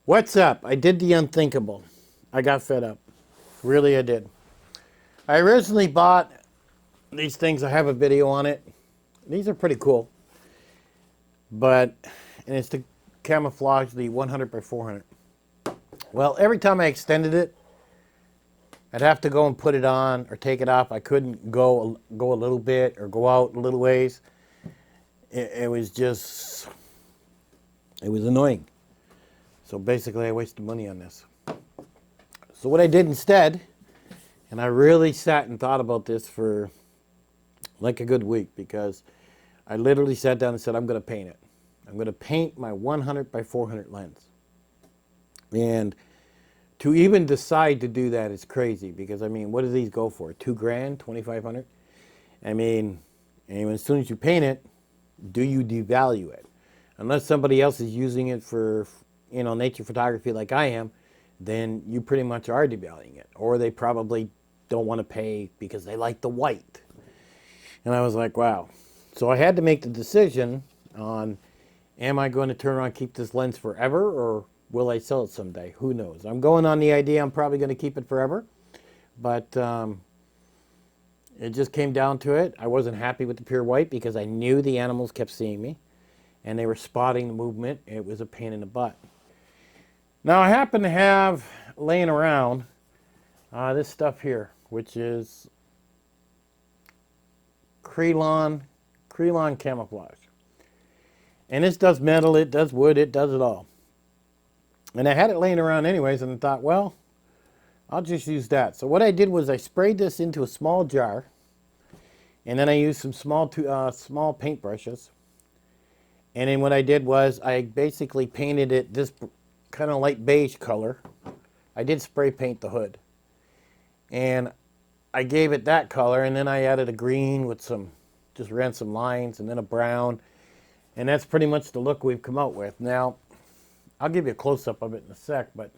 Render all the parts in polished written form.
What's up? I did the unthinkable. I got fed up. Really, I did. I originally bought these things. I have a video on it. These are pretty cool. But, and it's the Camouflage, the 100 by 400. Well, every time I extended it, I'd have to go and put it on or take it off. I couldn't go a little bit or go out a little ways. It was just, it was annoying. So basically, I wasted money on this. So what I did instead, and I really sat and thought about this for like a good week, because I literally sat down and said, I'm going to paint it. I'm going to paint my 100 by 400 lens. And to even decide to do that is crazy, because I mean, what do these go for? 2 grand, 2,500? I mean, and as soon as you paint it, do you devalue it? Unless somebody else is using it for, nature photography like I am, then you pretty much are devaluing it. Or they probably don't want to pay because they like the white. And I was like, wow. So I had to make the decision on, am I going to turn around and keep this lens forever, or will I sell it someday? Who knows? I'm going on the idea I'm probably going to keep it forever. But it just came down to it. I wasn't happy with the pure white because I knew the animals kept seeing me and they were spotting the movement. It was a pain in the butt. Now I happen to have laying around this stuff here, which is Krylon Camouflage. And this does metal, it does wood, it does it all. And I had it laying around anyways, and I thought, well, I'll just use that. So what I did was I sprayed this into a small jar, and then I used some small paintbrushes. And then what I did was I basically painted it this kind of light beige color. I did spray paint the hood. And I gave it that color, and then I added a green with just ran some lines, and then a brown. And that's pretty much the look we've come out with. Now, I'll give you a close-up of it in a sec, but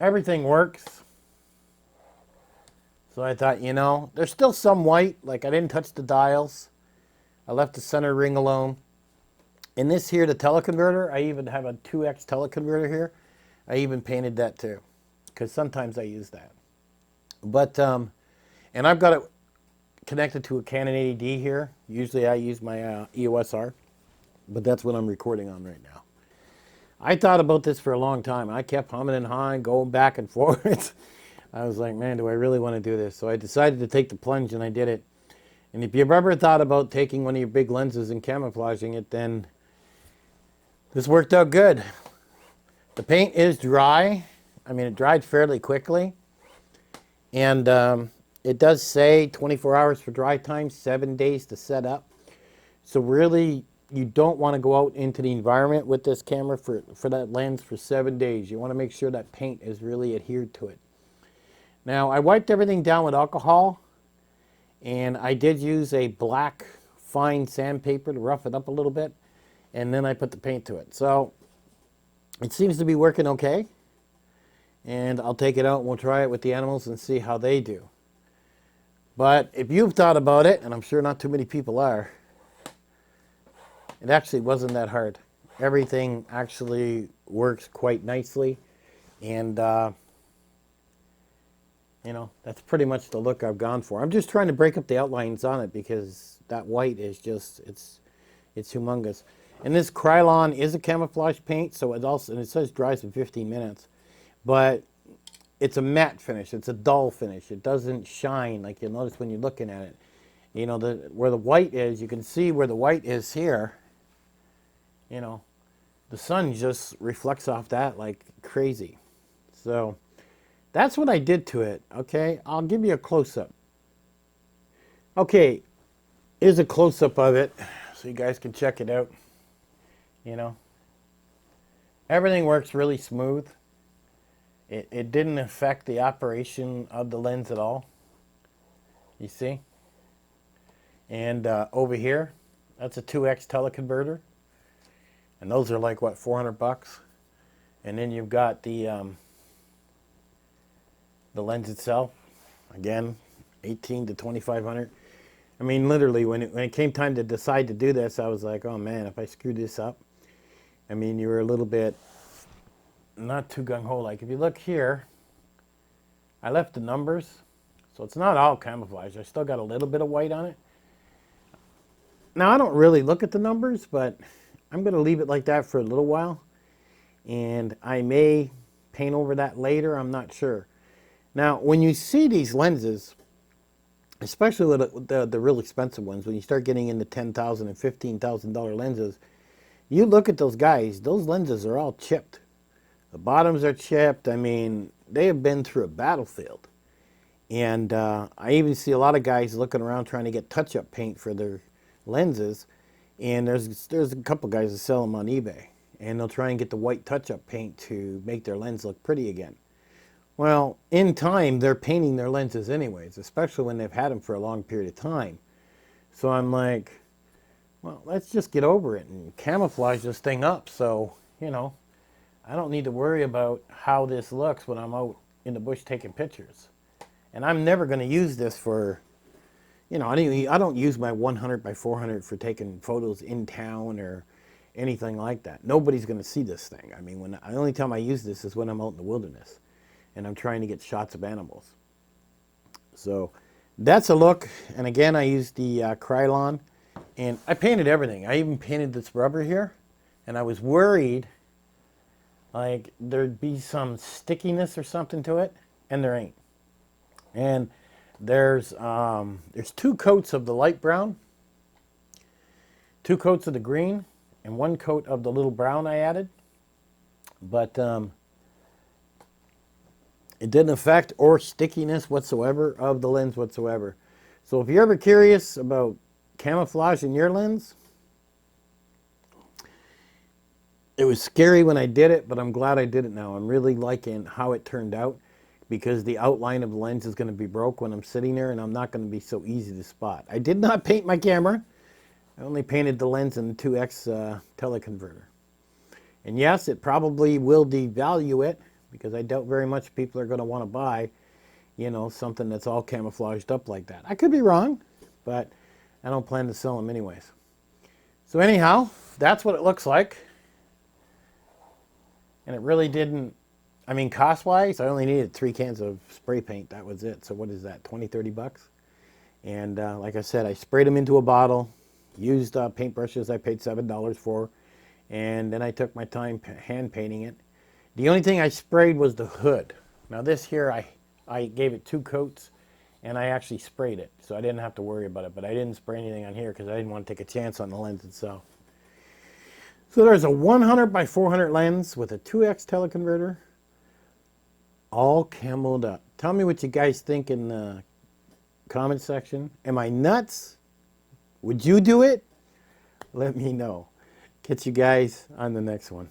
everything works. So I thought, there's still some white. Like, I didn't touch the dials. I left the center ring alone. And this here, the teleconverter, I even have a 2X teleconverter here. I even painted that too, because sometimes I use that. But, and I've got it connected to a Canon 80D here. Usually I use my EOS R, but that's what I'm recording on right now. I thought about this for a long time. I kept humming and hawing, going back and forth. I was like, man, do I really want to do this? So I decided to take the plunge, and I did it. And if you've ever thought about taking one of your big lenses and camouflaging it, then this worked out good. The paint is dry. I mean, it dried fairly quickly. And it does say 24 hours for dry time, 7 days to set up. So really, you don't want to go out into the environment with this camera for that lens for 7 days. You want to make sure that paint is really adhered to it. Now, I wiped everything down with alcohol, and I did use a black fine sandpaper to rough it up a little bit, and then I put the paint to it. So it seems to be working okay, and I'll take it out and we'll try it with the animals and see how they do. But if you've thought about it, and I'm sure not too many people are, it actually wasn't that hard. Everything actually works quite nicely, and that's pretty much the look I've gone for. I'm just trying to break up the outlines on it because that white is just, it's humongous. And this Krylon is a camouflage paint, so it also, and it says dries in 15 minutes, but it's a matte finish. It's a dull finish. It doesn't shine like you'll notice when you're looking at it. Where the white is, you can see where the white is here. The sun just reflects off that like crazy. So that's what I did to it, okay? I'll give you a close-up. Okay, here's a close-up of it so you guys can check it out. Everything works really smooth. It didn't affect the operation of the lens at all. You see? And over here, that's a 2X teleconverter. And those are like, what, 400 bucks? And then you've got the lens itself, again, 18 to 2,500. I mean, literally, when it came time to decide to do this, I was like, oh man, if I screw this up. I mean, you were a little bit not too gung-ho. Like if you look here, I left the numbers, so it's not all camouflage. I still got a little bit of white on it. Now, I don't really look at the numbers, but I'm going to leave it like that for a little while. And I may paint over that later. I'm not sure. Now, when you see these lenses, especially with the real expensive ones, when you start getting into $10,000 and $15,000 lenses, you look at those guys, those lenses are all chipped. The bottoms are chipped. I mean, they have been through a battlefield. And I even see a lot of guys looking around trying to get touch-up paint for their lenses. And there's a couple guys that sell them on eBay. And they'll try and get the white touch-up paint to make their lens look pretty again. Well, in time, they're painting their lenses anyways, especially when they've had them for a long period of time. So I'm like, well, let's just get over it and camouflage this thing up. So, you know, I don't need to worry about how this looks when I'm out in the bush taking pictures. And I'm never going to use this for, you know, I don't use my 100 by 400 for taking photos in town or anything like that. Nobody's going to see this thing. I mean, the only time I use this is when I'm out in the wilderness and I'm trying to get shots of animals. So that's a look. And again, I used the Krylon, and I painted everything. I even painted this rubber here, and I was worried like there'd be some stickiness or something to it, and there ain't. And there's 2 coats of the light brown, 2 coats of the green, and 1 coat of the little brown I added. But it didn't affect or stickiness whatsoever of the lens whatsoever. So if you're ever curious about camouflage in your lens, it was scary when I did it, but I'm glad I did it now. I'm really liking how it turned out because the outline of the lens is going to be broke when I'm sitting there, and I'm not going to be so easy to spot. I did not paint my camera. I only painted the lens in the 2x teleconverter. And yes, it probably will devalue it because I doubt very much people are going to want to buy, you know, something that's all camouflaged up like that. I could be wrong, but I don't plan to sell them anyways. So anyhow, that's what it looks like. And it really didn't, I mean, cost-wise, I only needed 3 cans of spray paint. That was it. So what is that, 20, 30 bucks? And like I said, I sprayed them into a bottle, used paintbrushes I paid $7 for, and then I took my time hand painting it. The only thing I sprayed was the hood. Now this here, I gave it 2 coats, and I actually sprayed it, so I didn't have to worry about it. But I didn't spray anything on here because I didn't want to take a chance on the lens itself. So there's a 100 by 400 lens with a 2x teleconverter, all camoed up. Tell me what you guys think in the comment section. Am I nuts? Would you do it? Let me know. Catch you guys on the next one.